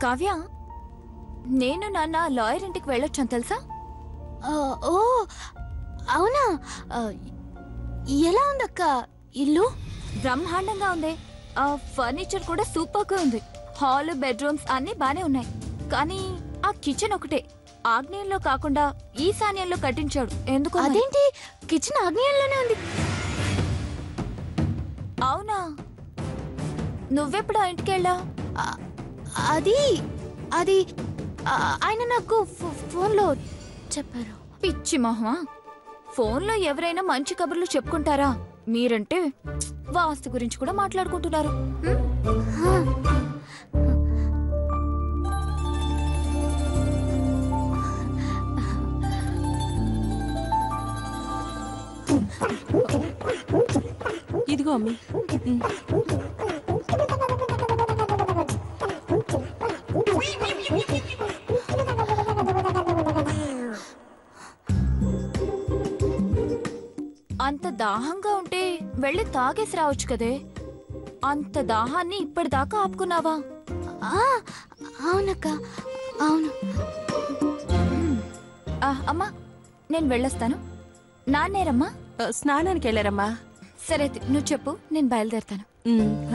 కావ్య, నేను నాన్న లాయర్ ఇంటికి వెళ్ళొచ్చాను తెలుసా? ఓ అవునా? ఎలా ఉందక్క ఇల్లు? బ్రహ్మాండంగా ఉంది. ఫర్నిచర్ కూడా సూపర్గా ఉంది. హాల్, బెడ్రూమ్స్ అన్నీ బానే ఉన్నాయి. కానీ ఆ కిచెన్ ఒకటే ఆగ్నేయంలో కాకుండా ఈశాన్యంలో కట్టించాడు. ఎందుకు? అదేంటి, కిచెన్ ఆగ్నేయంలోనే ఉంది. అవునా? నువ్వెప్పుడు ఆ ఇంటికి వెళ్ళా? అది అది ఆయన నాకు ఫోన్లో చెప్పారు. పిచ్చి మహా, ఫోన్లో ఎవరైనా మంచి కబుర్లు చెప్పుకుంటారా? మీరంటే వాస్తు గురించి కూడా మాట్లాడుకుంటున్నారు. ఇదిగో అమ్మి. అంత దాహంగా ఉంటే వెళ్ళి తాగేసి రావచ్చు కదే. అంత దాహాన్ని ఇప్పటిదాకా ఆపుకున్నావా? అవునక్క, అవును. అమ్మా, నేను వెళ్ళొస్తాను. నాన్నేరమ్మా? స్నానానికి వెళ్ళారమ్మా. సరే, నువ్వు చెప్పు, నేను బయలుదేరుతాను.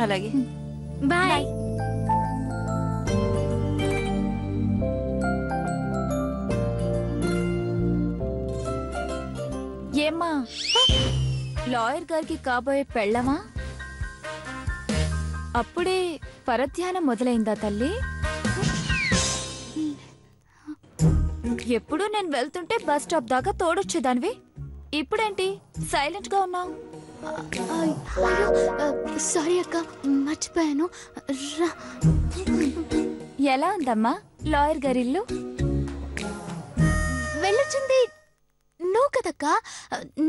అలాగే, బాయ్. ఏమ్మా, లాయర్ గారికి కాబోయే పెళ్ళమా? అప్పుడే పరధ్యానం మొదలైందా తల్లి? ఎప్పుడు నేను వెళ్తుంటే బస్ స్టాప్ దాకా తోడొచ్చేదానివి, ఇప్పుడేంటి సైలెంట్ గా ఉన్నావు? సారీ అక్క, మర్చిపోయాను. ఎలా ఉందమ్మా లాయర్ గారిల్లు? వెళ్ళొచ్చింది నువ్వు కదక్క,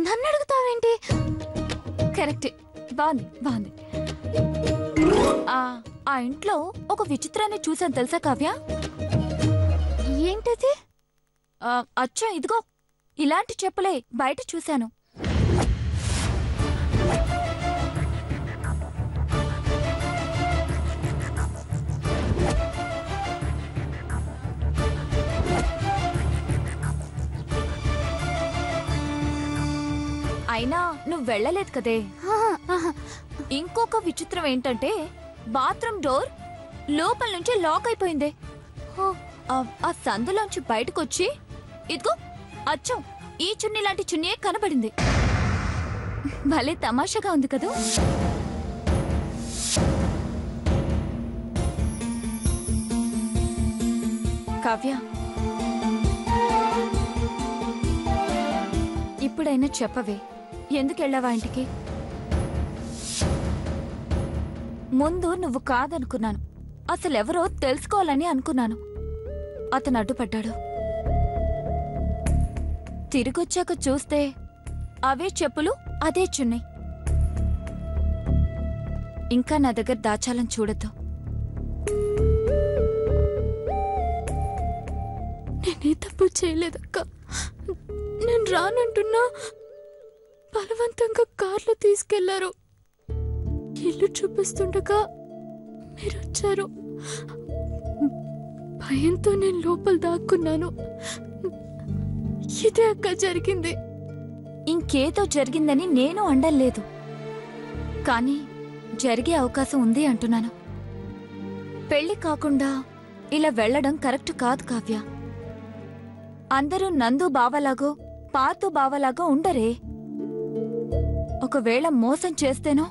నన్ను అడుగుతావేంటి? కరెక్టే, బాగుంది బాగుంది. ఆ ఇంట్లో ఒక విచిత్రాన్ని చూసాను తెలుసా కావ్య? ఏంటది? అచ్చా ఇదిగో ఇలాంటి చెప్పులే బయట చూశాను. అయినా నువ్వు వెళ్ళలేదు కదే. ఇంకొక విచిత్రం ఏంటంటే బాత్రూమ్ డోర్ లోపల నుంచి లాక్ అయిపోయింది. ఆ సందులోంచి బయటకొచ్చి ఇదిగో అచ్చం ఈ చున్నీ లాంటి చున్నీయే కనబడింది. భలే తమాషాగా ఉంది కదా. కావ్య, ఇప్పుడైనా చెప్పవే, ఎందుకెళ్ళావా ఇంటికి? ముందు నువ్వు కాదనుకున్నాను, అసలెవరో తెలుసుకోవాలని అనుకున్నాను. అతను అడ్డుపడ్డాడు. తిరిగొచ్చాక చూస్తే అవే చెప్పులు, అదే చున్నీ. ఇంకా నా దగ్గర దాచాలని చూడొద్దు. నేనే తప్పు చేయలేదక్క. నేను రానంటున్నా బలవంతంగా కార్లో తీసుకెళ్లారు. ఇల్లు చూపిస్తుండగా మీరొచ్చారు. భయంతో నేను లోపల దాక్కున్నాను. ఇదే అక్క జరిగింది. ఇంకేదో జరిగిందని నేను అండలేదు, కానీ జరిగే అవకాశం ఉంది అంటున్నాను. పెళ్లి కాకుండా ఇలా వెళ్ళడం కరెక్ట్ కాదు కావ్య. అందరూ నందు బావలాగో పాతు బావలాగో ఉండరే. ఒకవేళ మోసం చేస్తేనో,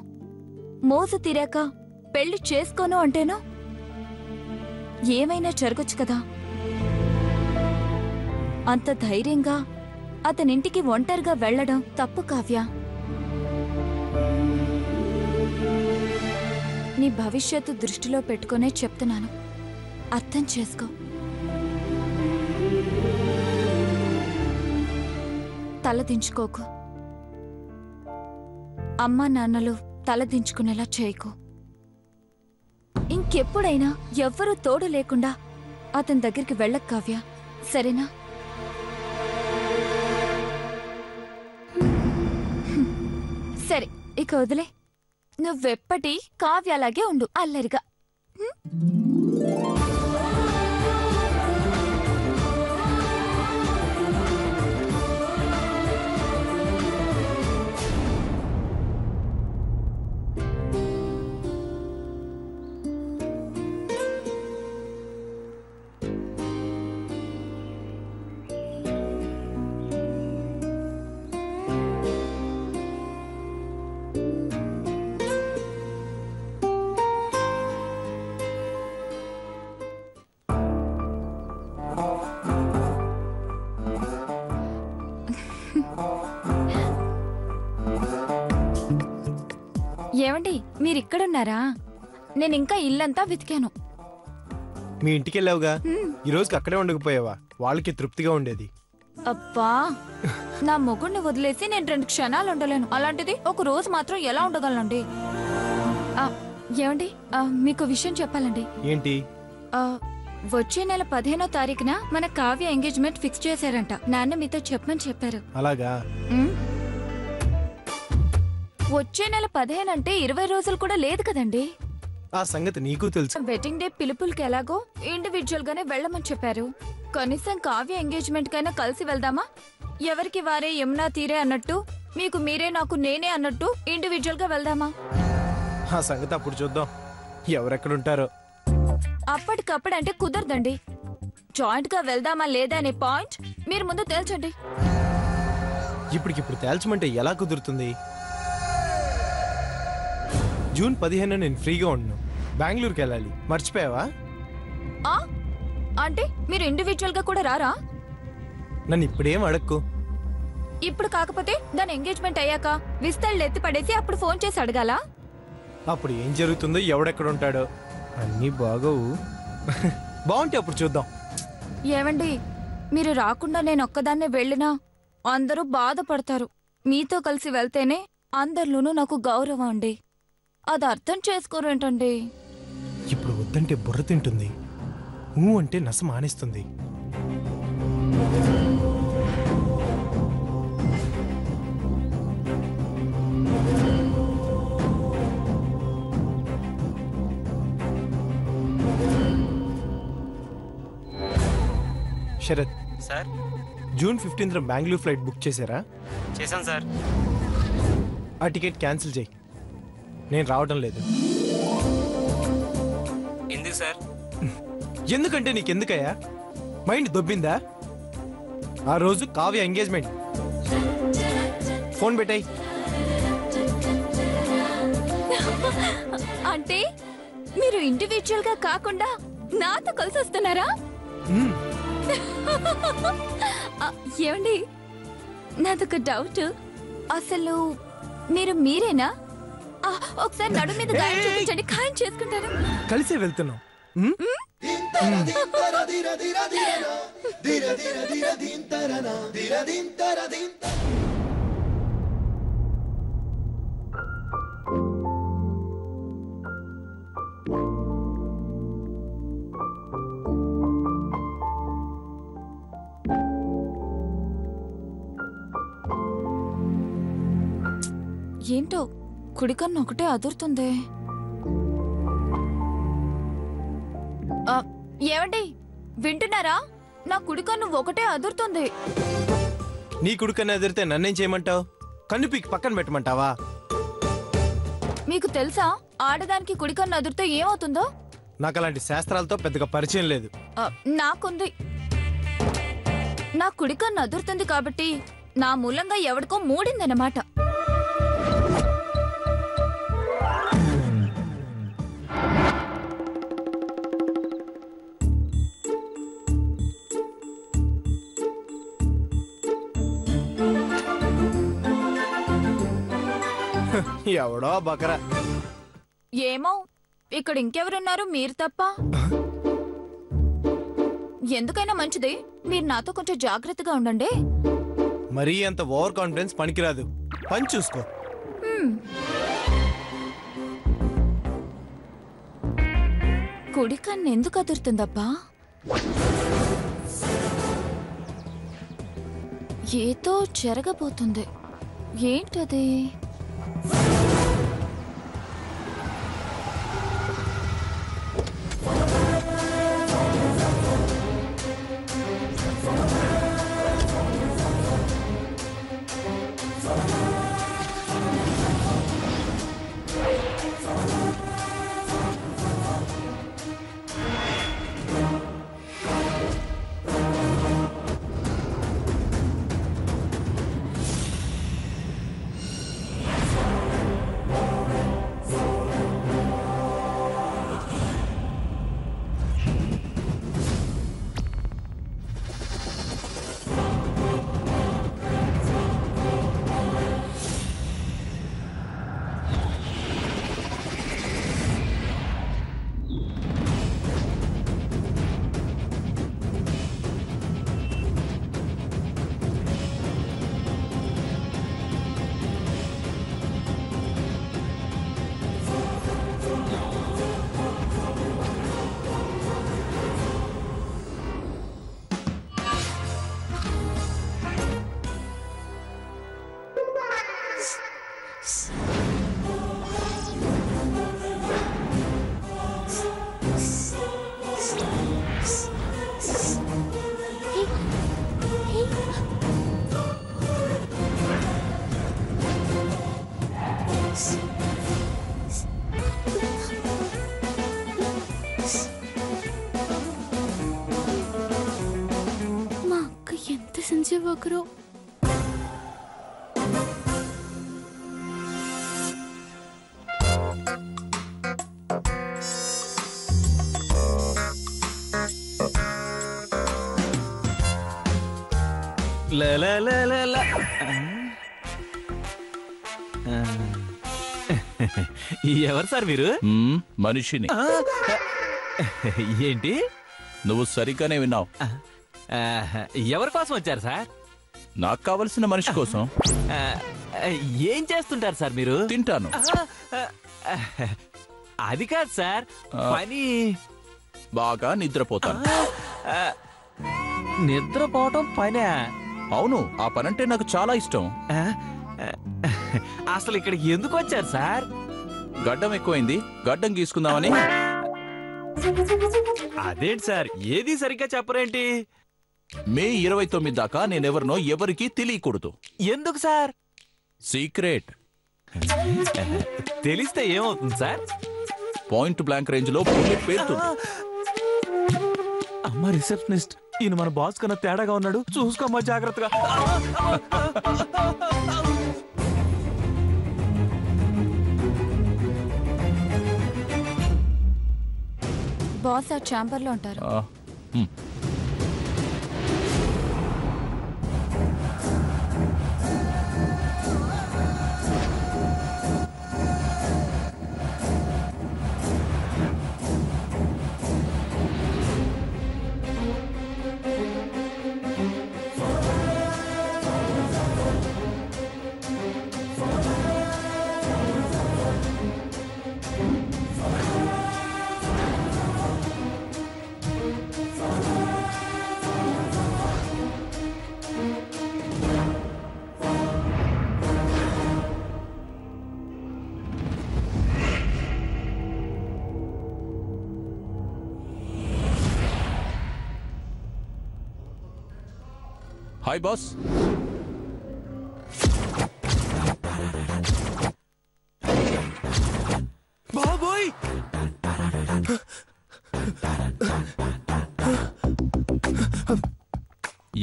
మోస తీరాక పెళ్లి చేసుకోను అంటేనో ఏమైనా జరగచ్చు కదా. అంత ధైర్యంగా అతనింటికి ఒంటరిగా వెళ్లడం తప్పు కావ్య. నీ భవిష్యత్తు దృష్టిలో పెట్టుకునే చెప్తున్నాను, అర్థం చేసుకో. తలదించుకోకు. అమ్మా నాన్నలు తలదించుకునేలా చేయకు. ఇంకెప్పుడైనా ఎవ్వరూ తోడు లేకుండా అతని దగ్గరికి వెళ్ళకు కావ్య, సరేనా? సరే, ఇక వదిలే. నువ్వెప్పటి కావ్యాలాగే ఉండు, అల్లరిగా. ఏమండి, మీరిక్కడున్నారా? నేనింకా ఇల్లంతా వెతికాను. మీ ఇంటికెళ్ళావుగా, ఈ రోజుకి అక్కడే ఉండకపోయావా? వాళ్ళకి తృప్తిగా ఉండేది. అబ్బా, నా మొగుడిని వదిలేసి నేను 2 క్షణాలు ఉండలేను. అలాంటిది ఒక రోజు మాత్రం ఎలా ఉండగలనండి? ఏమండి, మీకు విషయం చెప్పాలండి. ఏంటి? వచ్చే నెల 15వ తారీఖున మన కావ్య ఎంగేజ్మెంట్ ఫిక్స్ చేశారంట. నాన్న మీతో చెప్పమని చెప్పారు. అలాగా? వచ్చే నెల 15 అంటే 20 రోజులు కూడా లేదు కదండి. ఆ సంగతి నీకు తెలుసు. వెడ్డింగ్ డే పిలుపులకి ఎలాగో ఇండివిజువల్ గానే వెళ్ళమని చెప్పారు. కనీసం కావ్య ఎంగేజ్మెంట్ కైనా కలిసి వెళ్దామా? ఎవరికి వారే యమునా తీరే అన్నట్టు, మీకు మీరే నాకు నేనే అన్నట్టు ఇండివిజువల్ గా వెళ్దామా? ఆ సంగతి అప్పుడు చూద్దాం, ఎవరెక్కడుంటారో. అప్పటికప్పుడంటే కుదరదండి. జాయింట్ గా వెళ్దామా లేదా అనే పాయింట్ మీరు ముందు తేల్చండి. ఇప్పటికిప్పుడు తేల్చమంటే ఎలా కుదురుతుంది? జూన్ 15 నేను ఫ్రీగా ఉండను, బెంగళూరుకి వెళ్ళాలి. మర్చిపోయావా? అంటే మీరు ఇండివిజువల్ గా కూడా రారా? నన్ను ఇప్పుడేం అడక్కు. ఇప్పుడు కాకపోతే దాని ఎంగేజ్మెంట్ అయ్యాక విస్తళ్ళు ఎత్తి పడేసి అప్పుడు ఫోన్ చేసి అడగాల? అప్పుడు ఏం జరుగుతుందో, ఎవడెక్కడ ఉంటాడో అన్నీ బాగోవు. బాగుంటే అప్పుడు చూద్దాం. ఏమండి, మీరు రాకుండా నేను ఒక్కదాన్నే వెళ్ళినా అందరూ బాధపడతారు. మీతో కలిసి వెళ్తేనే అందరిలోనూ నాకు గౌరవం అండి. అది అర్థం చేసుకోరేంటండి? ఇప్పుడు వద్దంటే బుర్ర తింటుంది, అంటే నస మానేస్తుంది. శరత్ సార్, జూన్ 15న బెంగళూరు ఫ్లైట్ బుక్ చేశారా? చేశాను సార్. ఆ టికెట్ క్యాన్సిల్ చేయి, నేను రావడం లేదు. ఎందుకు సార్? ఎందుకంటే నీకెందుకయ్యా? మైండ్ దొబ్బిందా? ఆ రోజు కావ్య ఎంగేజ్మెంట్. ఫోన్ పెట్టాయి. అంటే మీరు ఇండివిజువల్ గా కాకుండా నాతో కలిసి వస్తున్నారా? ఏమండి, నాదొక డౌట్. అసలు మీరు మీరేనా? ఒకసారి నడు మీద గాయం చూపించండి, ఖాయం చేసుకుంటాను. కలిసే వెళ్తున్నాం. ఏంటో కుడికన్ను ఒకటే అదురుతుంది. ఏమండి, వింటున్నారా? నా కుడికన్ను ఒకటే అదురుతుంది. నీ కుడికన్ను ఎదిరితే నన్నేం చేయమంటావు? కన్ను పీకి పక్కన పెట్టమంటావా? మీకు తెలుసా ఆడదానికి కుడికన్ను అదురితే ఏమవుతుందో? నాకు అలాంటి శాస్త్రాలతో పెద్దగా పరిచయం లేదు. నాకుంది. నా కుడికన్ను అదురుతుంది కాబట్టి నా మూలంగా ఎవడికో మూడిందన్నమాట. ఎవడో బకరా. ఏమో ఇక్కడ ఇంకెవరున్నారు మీరు తప్ప. ఎందుకైనా మంచిది మీరు నాతో కొంచెం జాగ్రత్తగా ఉండండి. మరీ అంత ఓవర్ కాన్ఫిడెన్స్ పనికిరాదు. పని చూసుకో. కుడి కన్ను ఎందుకు అదురుతుందబ్బా? ఏదో జరగబోతుంది. ఏంటది? మా అక్క ఎంత సెన్సిటివ్ ఒకరు. ఎవరు సార్ మీరు? మనిషిని. ఏంటి? నువ్వు సరిగ్గానే విన్నావు. ఎవరి కోసం వచ్చారు సార్? నాకు కావలసిన మనిషి కోసం. ఏం చేస్తుంటారు సార్ మీరు? తింటాను. అది కాదు సార్, పని. బాగా నిద్రపోతాను. నిద్రపోవటం పనే? అవును, ఆ పనంటే నాకు చాలా ఇష్టం. అసలు ఇక్కడ ఎందుకు వచ్చారు సార్? గడ్డం ఎక్కువైంది, గడ్డం గీసుకుందామని. అదేంటి సార్, ఏది సరిగ్గా చెప్పరేంటి? మే 29 దాకా నేనెవరినో ఎవరికీ తెలియకూడదు. ఎందుకు సార్? సీక్రెట్. తెలిస్తే ఏమవుతుంది సార్? పాయింట్ బ్లాంక్ రేంజ్ లో బుల్లెట్ పేలుతుంది. అమ్మ రిసెప్షనిస్ట్, ఈయన మన బాస్ కన్నా తేడాగా ఉన్నాడు, చూసుకోమ్మా జాగ్రత్తగా. బాస్ ఆ ఛాంబర్ లో ఉంటారు. Hi boss. బాబోయ్,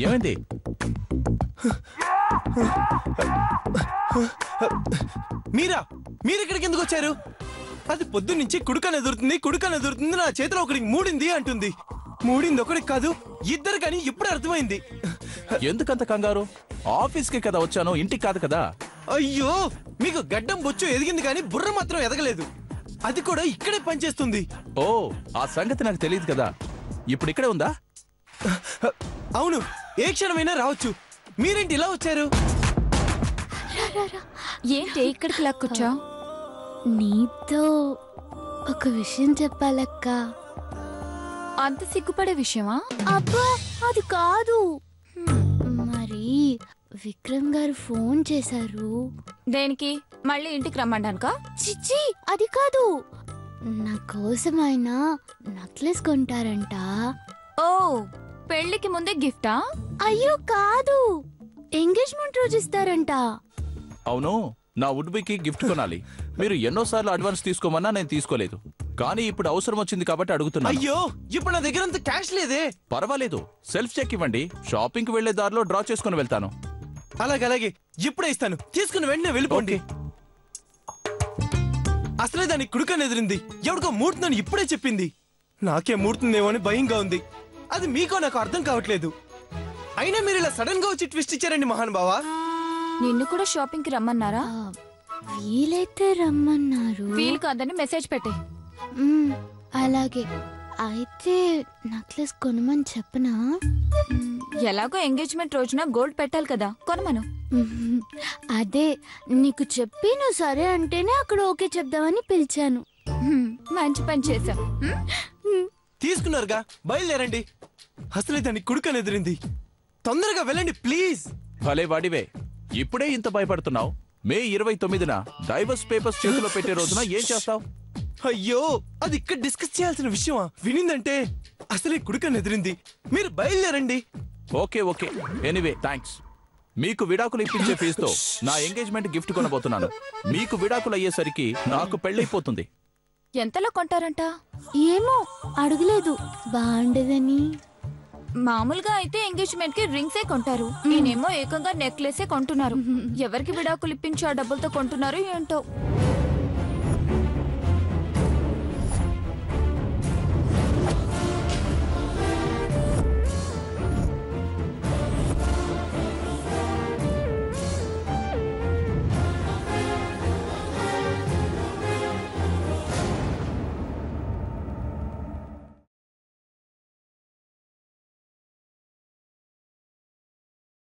ఏమైంది? మీరెక్కడికి ఎందుకు వచ్చారు? అది పొద్దున్నుంచి కుడుకని ఎదురుతుంది, నా చేతిలో ఒకడికి మూడింది అంటుంది. మూడింది ఒకడికి కాదు, ఇద్దరు కానీ ఇప్పుడే అర్థమైంది. ఎందుకంత కంగారు? ఆఫీస్కి కదా వచ్చాను, ఇంటికి కాదు కదా. అయ్యో, మీకు గడ్డం బొచ్చు ఎదిగింది కానీ బుర్ర మాత్రం ఎదగలేదు. అది కూడా ఇక్కడే పనిచేస్తుంది. ఓ, ఆ సంగతి నాకు తెలియదు కదా. ఇప్పుడు ఇక్కడే ఉందా? అవును, ఏ క్షణమైనా రావచ్చు. మీరేంటి ఇలా వచ్చారు? ఏంటి ఇక్కడికి లాక్కొచ్చా? నీతో ఒక విషయం చెప్పాలక్క. అంత సిగ్గుపడే విషయమా? అబ్బా అది కాదు. మరి విక్రమ్ గారు ఫోన్ చేశారు. దేనికి? మళ్ళీ ఇంటికి రమ్మండానుకా? చిచ్చి అది కాదు, నా కోసం ఆయన నెక్లెస్ కొంటారంట. ఓ, పెళ్లికి ముందే గిఫ్టా? అయ్యో కాదు, ఎంగేజ్మెంట్ రోజు ఇస్తారంట. అవును, నా వుడ్బీకి గిఫ్ట్ కొనాలి. మీరు ఎన్నోసార్లు అడ్వాన్స్ తీసుకోమన్నా నేను తీసుకోలేదు, కానీ ఇప్పుడు అవసరం వచ్చింది కాబట్టి అడుగుతున్నా. అయ్యో, ఇప్పుడు నా దగ్గర అంత క్యాష్ లేదే. పర్వాలేదు, సెల్ఫ్ చెక్ ఇవ్వండి. షాపింగ్ కి వెళ్లే దారిలో డ్రా చేసుకుని వెళ్తాను. అలాగే ఇప్పుడే ఇస్తాను, తీసుకుని వెంటనే వెళ్ళిపోండి. అసలే దానికి కుడుకని ఎదిరింది, ఎవరికో మూడుతుందని ఇప్పుడే చెప్పింది. నాకే మూడుతుందేమో అని భయంగా ఉంది. అది మీకో నాకు అర్థం కావట్లేదు. అయినా మీరు ఇలా సడన్ గా వచ్చి ట్విస్ట్ ఇచ్చారండి మహానుభావా. నిన్ను కూడా షాపింగ్ కి రమ్మన్నారా? వీలైతే రమ్మన్నారు. వీలు కాదని మెసేజ్ పెట్టే. అలాగే, అయితే నెక్లెస్ కొనమని చెప్పనా? ఎలాగో ఎంగేజ్మెంట్ రోజున గోల్డ్ పెట్టాలి కదా, కొనమను. అదే నీకు చెప్పి నువ్వు సరే అంటేనే అక్కడ ఓకే చెప్దామని పిలిచాను. మంచి పని చేశా. తీసుకున్నారుగా, బయలుదేరండి. అసలే దానికి కుడుకని ఎదిరింది. తొందరగా వెళ్ళండి ప్లీజ్. భలే వాడివే, ఇప్పుడే ఇంత భయపడుతున్నావు. మే 29న డైవర్స్ పేపర్స్ చేతిలో పెట్టే రోజున ఏం చేస్తావు? అయ్యో, అది ఇక్కడ డిస్కస్ చేయాల్సిన విషయమా? వినిందంటే అసలే కుడుకని ఎదిరింది. మీరు బయలుదేరండి. Okay, anyway thanks. మీకు విడాకులు ఇప్పించే ఫీజుతో నా ఎంగేజ్మెంట్ గిఫ్ట్ కొనబోతున్నాను. మీకు విడాకులు అయ్యేసరికి నాకు పెళ్ళైపోతుంది. ఎంతలో కొంటారంట? ఏమో అడగలేదు, బాగుండదని. మామూలుగా అయితే ఎంగేజ్మెంట్ కి రింగ్సే కొంటారు, నేనేమో ఏకంగా నెక్లెసే కొంటున్నారు. ఎవరికి విడాకులు ఇప్పించి ఆ డబ్బులతో కొంటున్నారు ఏంటో.